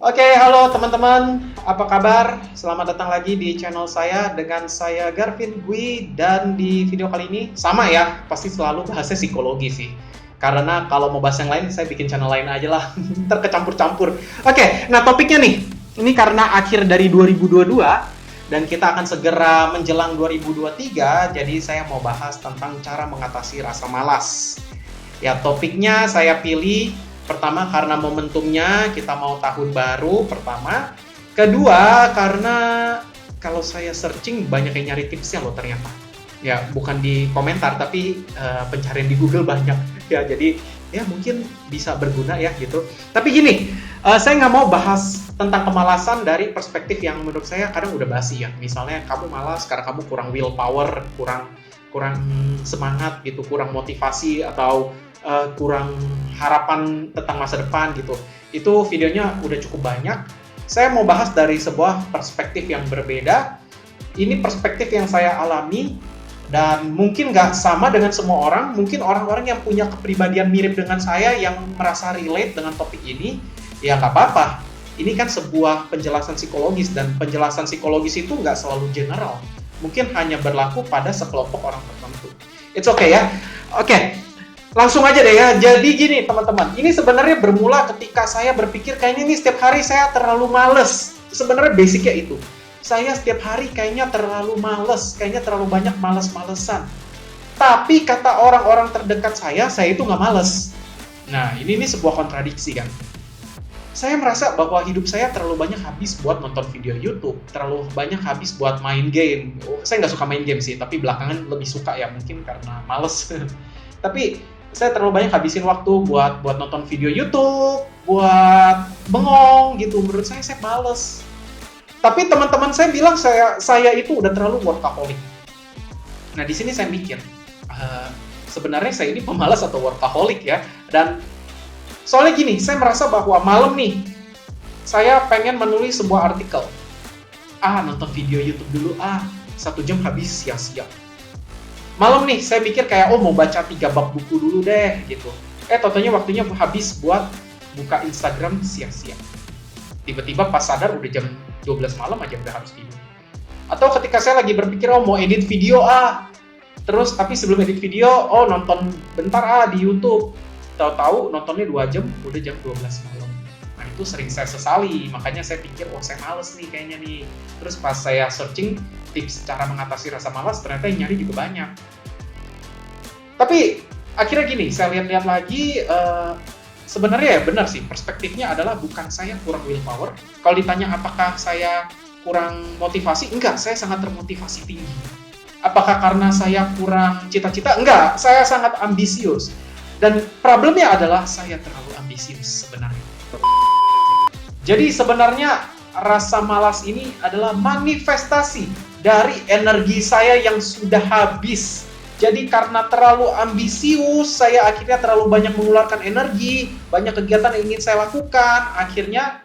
Oke, halo teman-teman, apa kabar? Selamat datang lagi di channel saya dengan saya Garvin Gui, dan di video kali ini sama ya, pasti selalu bahasnya psikologi sih. Karena kalau mau bahas yang lain, saya bikin channel lain aja lah, ntar kecampur-campur. Oke, nah topiknya nih, ini karena akhir dari 2022 dan kita akan segera menjelang 2023, jadi saya mau bahas tentang cara mengatasi rasa malas. Ya, topiknya saya pilih pertama karena momentumnya kita mau tahun baru pertama. Kedua karena kalau saya searching banyak yang nyari tipsnya loh ternyata. Ya, bukan di komentar tapi pencarian di Google banyak. Ya, jadi ya mungkin bisa berguna ya gitu. Tapi gini, saya nggak mau bahas tentang kemalasan dari perspektif yang menurut saya kadang udah basi ya. Misalnya kamu malas karena kamu kurang willpower, kurang kurang semangat gitu, kurang motivasi, atau kurang harapan tentang masa depan gitu. Itu videonya udah cukup banyak. Saya mau bahas dari sebuah perspektif yang berbeda. Ini perspektif yang saya alami dan mungkin nggak sama dengan semua orang. Mungkin orang-orang yang punya kepribadian mirip dengan saya yang merasa relate dengan topik ini, ya nggak apa-apa. Ini kan sebuah penjelasan psikologis, dan penjelasan psikologis itu nggak selalu general. Mungkin hanya berlaku pada sekelompok orang tertentu. It's okay ya. Oke. Langsung aja deh ya. Jadi gini teman-teman, ini sebenarnya bermula ketika saya berpikir kayaknya nih setiap hari saya terlalu males. Sebenarnya basicnya itu. Saya setiap hari kayaknya terlalu males, kayaknya terlalu banyak males-malesan. Tapi kata orang-orang terdekat saya itu nggak males. Nah, ini sebuah kontradiksi kan. Saya merasa bahwa hidup saya terlalu banyak habis buat nonton video YouTube, terlalu banyak habis buat main game. Saya nggak suka main game sih, tapi belakangan lebih suka ya, mungkin karena males. Tapi saya terlalu banyak habisin waktu buat nonton video YouTube, buat bengong gitu. Menurut saya males. Tapi teman-teman saya bilang saya itu udah terlalu workaholic. Nah, di sini saya mikir, sebenarnya saya ini pemalas atau workaholic ya? Dan soalnya gini, saya merasa bahwa malam nih, saya pengen menulis sebuah artikel. Nonton video YouTube dulu, 1 jam habis sia-sia. Malam nih, saya mikir kayak, mau baca 3 bab buku dulu deh, gitu. Totalnya waktunya habis buat buka Instagram sia-sia. Tiba-tiba pas sadar udah jam 12 malam aja udah harus tidur. Atau ketika saya lagi berpikir, mau edit video, terus tapi sebelum edit video, nonton bentar di YouTube. Tahu-tahu nontonnya 2 jam, udah jam 12 malam. Nah, itu sering saya sesali, makanya saya pikir, saya males nih kayaknya nih. Terus pas saya searching tips cara mengatasi rasa malas, ternyata yang nyari juga banyak. Tapi akhirnya gini, saya lihat-lihat lagi, sebenarnya ya benar sih, perspektifnya adalah bukan saya kurang willpower. Kalau ditanya apakah saya kurang motivasi, enggak, saya sangat termotivasi tinggi. Apakah karena saya kurang cita-cita? Enggak, saya sangat ambisius. Dan problemnya adalah saya terlalu ambisius sebenarnya. Jadi sebenarnya rasa malas ini adalah manifestasi dari energi saya yang sudah habis. Jadi karena terlalu ambisius, saya akhirnya terlalu banyak mengeluarkan energi, banyak kegiatan yang ingin saya lakukan, akhirnya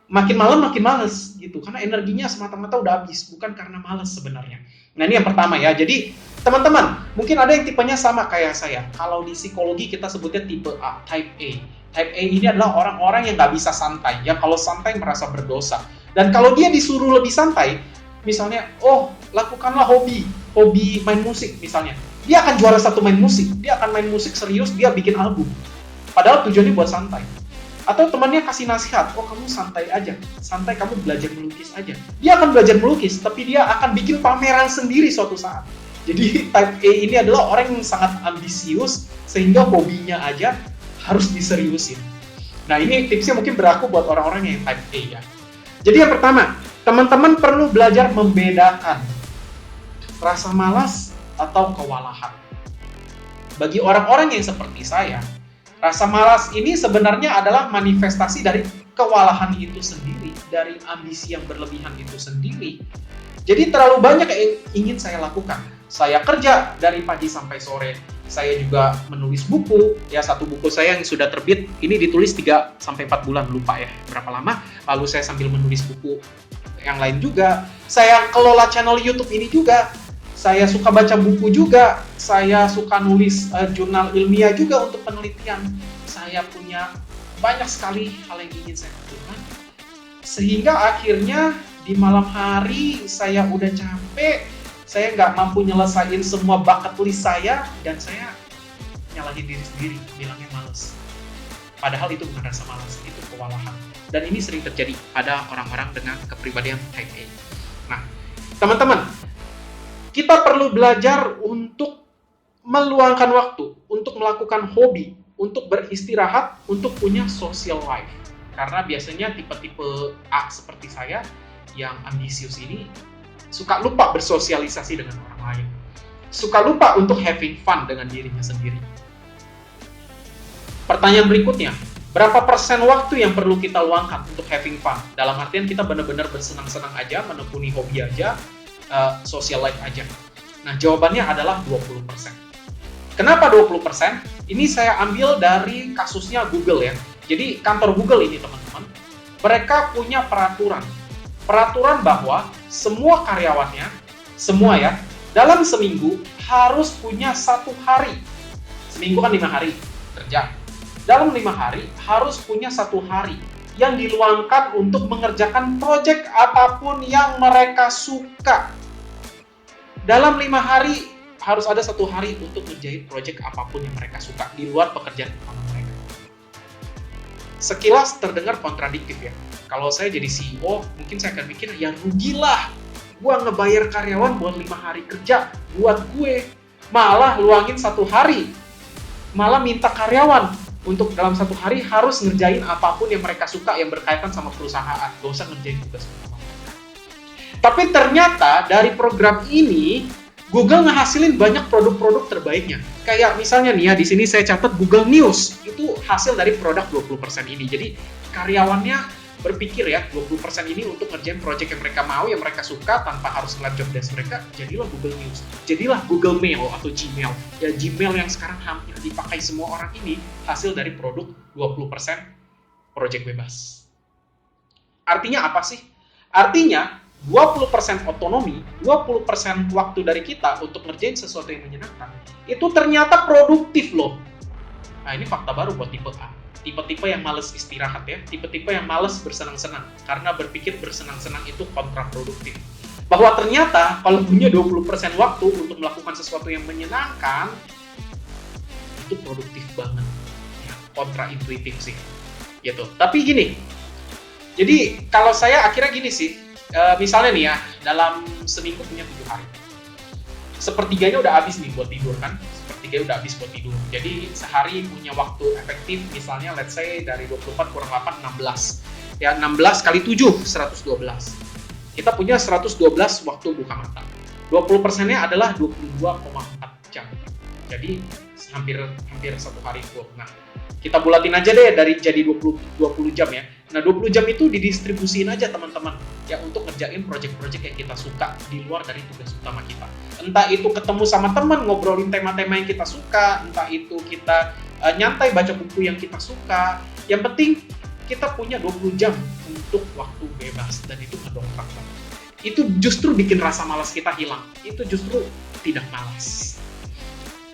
makin malam makin males gitu. Karena energinya semata-mata udah habis, bukan karena males sebenarnya. Nah, ini yang pertama ya. Jadi teman-teman, mungkin ada yang tipenya sama kayak saya. Kalau di psikologi kita sebutnya tipe A, type A. Type A ini adalah orang-orang yang nggak bisa santai. Ya, kalau santai merasa berdosa. Dan kalau dia disuruh lebih santai, misalnya, lakukanlah hobi main musik misalnya. Dia akan juara 1 main musik. Dia akan main musik serius, dia bikin album. Padahal tujuannya buat santai. Atau temannya kasih nasihat, kamu santai aja, santai, kamu belajar melukis aja. Dia akan belajar melukis, tapi dia akan bikin pameran sendiri suatu saat. Jadi type A ini adalah orang yang sangat ambisius, sehingga hobinya aja harus diseriusin. Nah, ini tipsnya mungkin berlaku buat orang-orang yang type A ya. Jadi yang pertama, teman-teman perlu belajar membedakan rasa malas atau kewalahan. Bagi orang-orang yang seperti saya, rasa malas ini sebenarnya adalah manifestasi dari kewalahan itu sendiri, dari ambisi yang berlebihan itu sendiri. Jadi terlalu banyak yang ingin saya lakukan. Saya kerja dari pagi sampai sore. Saya juga menulis buku. Ya, 1 buku saya yang sudah terbit, ini ditulis 3-4 bulan, lupa ya berapa lama. Lalu saya sambil menulis buku yang lain juga. Saya kelola channel YouTube ini juga. Saya suka baca buku juga, saya suka nulis jurnal ilmiah juga untuk penelitian. Saya punya banyak sekali hal yang ingin saya lakukan. Sehingga akhirnya di malam hari saya udah capek, saya nggak mampu nyelesain semua bucket list saya, dan saya nyalahin diri sendiri, bilangnya males. Padahal itu bukan rasa malas, itu kewalahan. Dan ini sering terjadi pada orang-orang dengan kepribadian type A. Nah, teman-teman, kita perlu belajar untuk meluangkan waktu, untuk melakukan hobi, untuk beristirahat, untuk punya social life. Karena biasanya tipe-tipe A seperti saya, yang ambisius ini, suka lupa bersosialisasi dengan orang lain. Suka lupa untuk having fun dengan dirinya sendiri. Pertanyaan berikutnya, berapa persen waktu yang perlu kita luangkan untuk having fun? Dalam artian kita benar-benar bersenang-senang aja, menekuni hobi aja, social life aja. Nah, jawabannya adalah 20%. Kenapa 20%? Ini saya ambil dari kasusnya Google ya. Jadi kantor Google ini teman-teman, mereka punya peraturan bahwa semua karyawannya, semua ya, dalam seminggu harus punya 1 hari. Seminggu kan 5 hari kerja. Dalam 5 hari harus punya 1 hari yang diluangkan untuk mengerjakan proyek apapun yang mereka suka. Dalam 5 hari harus ada 1 hari untuk ngerjain proyek apapun yang mereka suka di luar pekerjaan utama mereka. Sekilas terdengar kontradiktif ya. Kalau saya jadi CEO, mungkin saya akan mikir, ya rugilah gua ngebayar karyawan buat 5 hari kerja buat gue, malah luangin 1 hari, malah minta karyawan untuk dalam 1 hari harus ngerjain apapun yang mereka suka yang berkaitan sama perusahaan, gak usah ngerjain tugas utama mereka. Tapi ternyata dari program ini Google ngehasilin banyak produk-produk terbaiknya. Kayak misalnya nih ya, di sini saya catat Google News, itu hasil dari produk 20% ini. Jadi karyawannya berpikir ya, 20% ini untuk ngerjain project yang mereka mau, yang mereka suka, tanpa harus ngeliat job desk mereka, jadilah Google News. Jadilah Google Mail atau Gmail. Ya, Gmail yang sekarang hampir dipakai semua orang ini, hasil dari produk 20% project bebas. Artinya apa sih? Artinya, 20% otonomi, 20% waktu dari kita untuk ngerjain sesuatu yang menyenangkan, itu ternyata produktif loh. Nah, ini fakta baru buat tipe A. Tipe-tipe yang males istirahat ya, tipe-tipe yang males bersenang-senang, karena berpikir bersenang-senang itu kontraproduktif. Bahwa ternyata kalau punya 20% waktu untuk melakukan sesuatu yang menyenangkan, itu produktif banget. Ya, kontraintuitif sih. Gitu. Tapi gini, jadi kalau saya akhirnya gini sih, misalnya nih ya, dalam seminggu punya 7 hari. Sepertiganya udah habis nih buat tidur kan, sepertiganya udah habis buat tidur. Jadi sehari punya waktu efektif, misalnya let's say dari 24 kurang 8, 16. Ya 16 kali 7, 112. Kita punya 112 waktu buka mata. 20%-nya adalah 22,4 jam. Jadi hampir 1 hari full. Nah, kita bulatin aja deh dari jadi 20 jam ya. Nah, 20 jam itu didistribusiin aja teman-teman ya untuk ngerjain project-project yang kita suka di luar dari tugas utama kita. Entah itu ketemu sama teman, ngobrolin tema-tema yang kita suka, entah itu kita nyantai baca buku yang kita suka. Yang penting kita punya 20 jam untuk waktu bebas, dan itu ngedongkrak banget. Itu justru bikin rasa malas kita hilang. Itu justru tidak malas.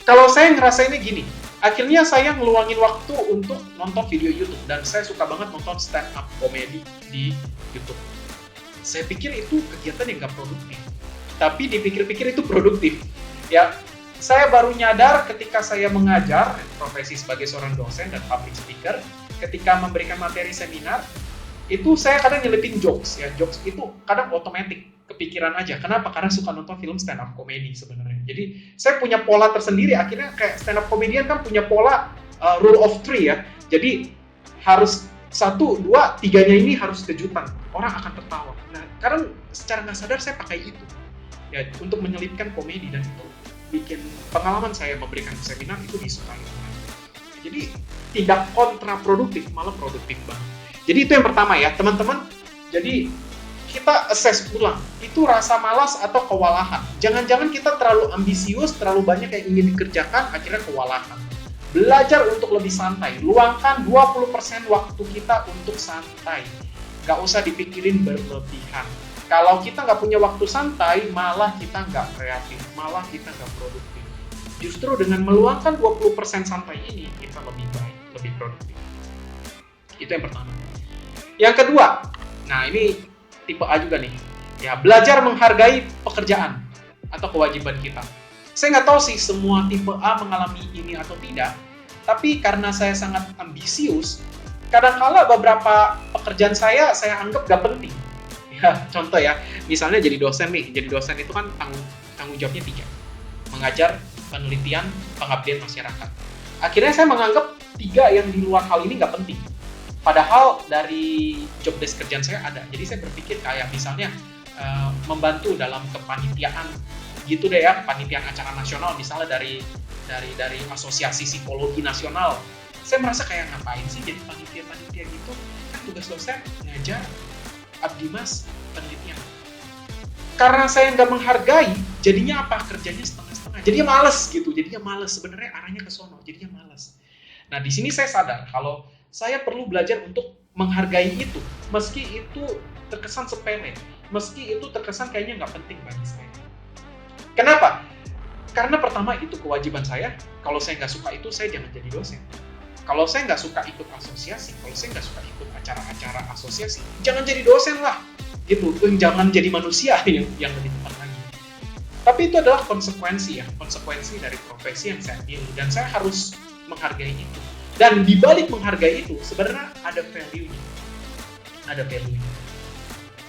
Kalau saya ngerasainnya gini, akhirnya saya ngeluangin waktu untuk nonton video YouTube, dan saya suka banget nonton stand up comedy di YouTube. Saya pikir itu kegiatan yang gak produktif, tapi dipikir-pikir itu produktif. Ya, saya baru nyadar ketika saya mengajar profesi sebagai seorang dosen dan public speaker, ketika memberikan materi seminar, itu saya kadang nyelipin jokes. Ya, jokes itu kadang otomatis kepikiran aja. Kenapa? Karena suka nonton film stand up comedy sebenarnya. Jadi saya punya pola tersendiri. Akhirnya kayak stand up comedian kan punya pola rule of 3 ya. Jadi harus 1, 2, 3-nya ini harus kejutan. Orang akan tertawa. Nah, karena secara nggak sadar saya pakai itu ya untuk menyelipkan komedi, dan itu bikin pengalaman saya memberikan seminar itu disukai orang. Jadi tidak kontraproduktif, malah produktif banget. Jadi itu yang pertama ya teman-teman. Jadi kita assess ulang, itu rasa malas atau kewalahan. Jangan-jangan kita terlalu ambisius, terlalu banyak yang ingin dikerjakan, akhirnya kewalahan. Belajar untuk lebih santai, luangkan 20% waktu kita untuk santai. Gak usah dipikirin berlebihan. Kalau kita nggak punya waktu santai, malah kita nggak kreatif, malah kita nggak produktif. Justru dengan meluangkan 20% santai ini, kita lebih baik, lebih produktif. Itu yang pertama. Yang kedua, Nah, ini tipe A juga nih. Ya, belajar menghargai pekerjaan atau kewajiban kita. Saya nggak tahu sih semua tipe A mengalami ini atau tidak, tapi karena saya sangat ambisius, kadang-kala beberapa pekerjaan saya anggap gak penting. Ya, contoh ya, misalnya jadi dosen nih. Jadi dosen itu kan tanggung jawabnya 3. Mengajar, penelitian, pengabdian masyarakat. Akhirnya saya menganggap 3 yang di luar hal ini nggak penting. Padahal dari job desk kerjaan saya ada. Jadi saya berpikir kayak misalnya membantu dalam kepanitiaan gitu deh ya, panitiaan acara nasional misalnya dari asosiasi psikologi nasional. Saya merasa kayak ngapain sih jadi panitia gitu, kan tugas dosen ngajar, abdi mas, penelitian. Karena saya nggak menghargai, jadinya apa, kerjanya setengah-setengah, jadinya males gitu, jadinya males, sebenarnya arahnya ke sono, jadinya males. Nah, di sini saya sadar kalau saya perlu belajar untuk menghargai itu, meski itu terkesan sepele, meski itu terkesan kayaknya nggak penting bagi saya. Kenapa? Karena pertama itu kewajiban saya. Kalau saya nggak suka itu, saya jangan jadi dosen. Kalau saya nggak suka ikut asosiasi, kalau saya nggak suka ikut acara-acara asosiasi, jangan jadi dosen lah. Gitu, jangan jadi manusia yang lebih tepat lagi. Tapi itu adalah konsekuensi dari profesi yang saya pilih, dan saya harus menghargai itu. Dan di balik menghargai itu, sebenarnya ada value-nya.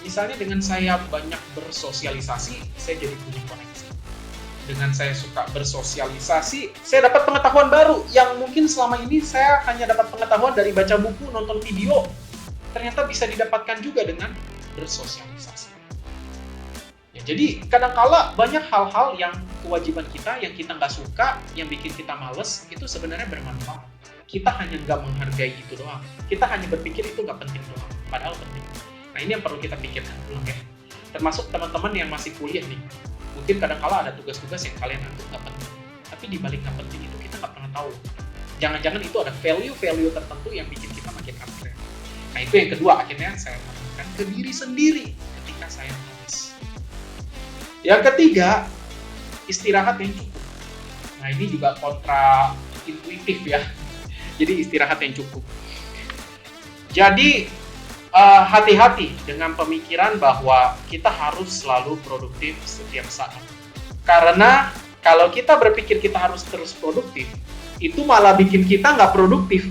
Misalnya dengan saya banyak bersosialisasi, saya jadi punya koneksi. Dengan saya suka bersosialisasi, saya dapat pengetahuan baru yang mungkin selama ini saya hanya dapat pengetahuan dari baca buku, nonton video. Ternyata bisa didapatkan juga dengan bersosialisasi. Ya, jadi kadangkala banyak hal-hal yang kewajiban kita, yang kita nggak suka, yang bikin kita males, itu sebenarnya bermanfaat. Kita hanya nggak menghargai itu doang. Kita hanya berpikir itu nggak penting doang, padahal penting. Nah, ini yang perlu kita pikirkan ulang ya. Termasuk teman-teman yang masih kuliah nih. Mungkin kadang-kala ada tugas-tugas yang kalian anggap nggak penting. Tapi di balik nggak penting itu kita nggak pernah tahu. Jangan-jangan itu ada value tertentu yang bikin kita makin upgrade. Nah, itu yang kedua, akhirnya saya tanamkan ke diri sendiri ketika saya malas. Yang ketiga, istirahat yang cukup. Nah, ini juga kontra intuitif ya. Jadi istirahat yang cukup. Jadi hati-hati dengan pemikiran bahwa kita harus selalu produktif setiap saat. Karena kalau kita berpikir kita harus terus produktif, itu malah bikin kita nggak produktif.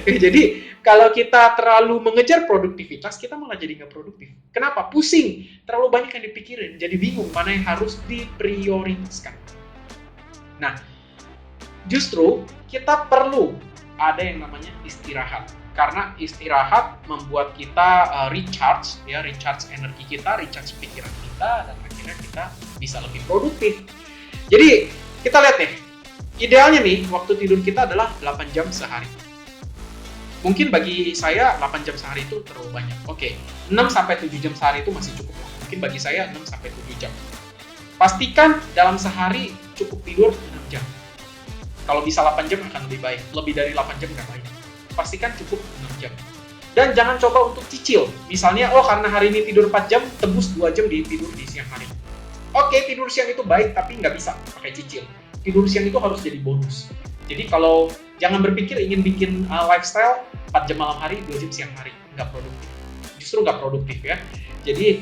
Jadi kalau kita terlalu mengejar produktivitas, kita malah jadi nggak produktif. Kenapa? Pusing, terlalu banyak yang dipikirin, jadi bingung mana yang harus diprioritaskan. Nah, justru kita perlu ada yang namanya istirahat. Karena istirahat membuat kita recharge energi kita, recharge pikiran kita, dan akhirnya kita bisa lebih produktif. Jadi kita lihat nih, idealnya nih waktu tidur kita adalah 8 jam sehari. Mungkin bagi saya 8 jam sehari itu terlalu banyak. Oke, 6-7 jam sehari itu masih cukup. Mungkin bagi saya 6-7 jam. Pastikan dalam sehari cukup tidur 6 jam. Kalau bisa 8 jam akan lebih baik. Lebih dari 8 jam nggak baik. Pastikan cukup 6 jam. Dan jangan coba untuk cicil. Misalnya, karena hari ini tidur 4 jam, tebus 2 jam tidur di siang hari. Oke, tidur siang itu baik, tapi nggak bisa pakai cicil. Tidur siang itu harus jadi bonus. Jadi kalau jangan berpikir ingin bikin lifestyle 4 jam malam hari, 2 jam siang hari. Nggak produktif. Justru nggak produktif ya. Jadi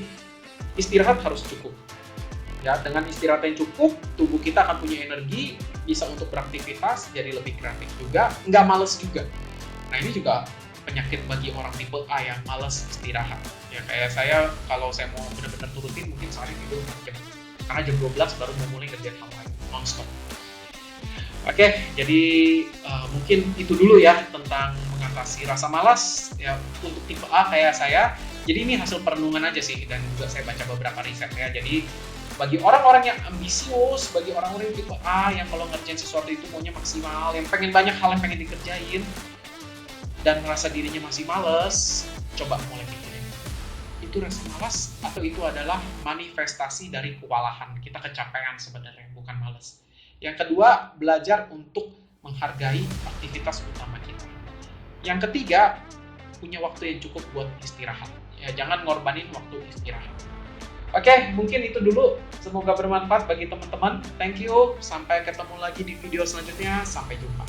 istirahat harus cukup. Ya, dengan istirahat yang cukup, tubuh kita akan punya energi, bisa untuk beraktivitas, jadi lebih kreatif juga, nggak males juga. Nah, ini juga penyakit bagi orang tipe A yang malas istirahat. Ya, kayak saya, kalau saya mau benar-benar turutin, mungkin sehari tidur 4 jam. Karena jam 12 baru mau mulai kerjaan hal lain, non-stop. Oke, jadi mungkin itu dulu ya tentang mengatasi rasa malas ya untuk tipe A kayak saya. Jadi ini hasil perenungan aja sih, dan juga saya baca beberapa riset ya. Jadi bagi orang-orang yang ambisius, bagi orang-orang yang tipe A yang kalau ngerjain sesuatu itu maunya maksimal, yang pengen banyak hal yang pengen dikerjain, dan merasa dirinya masih males, coba mulai pikirin. Itu rasa malas atau itu adalah manifestasi dari kewalahan. Kita kecapean sebenarnya, bukan males. Yang kedua, belajar untuk menghargai aktivitas utama kita. Yang ketiga, punya waktu yang cukup buat istirahat. Ya, jangan ngorbanin waktu istirahat. Oke, mungkin itu dulu. Semoga bermanfaat bagi teman-teman. Thank you. Sampai ketemu lagi di video selanjutnya. Sampai jumpa.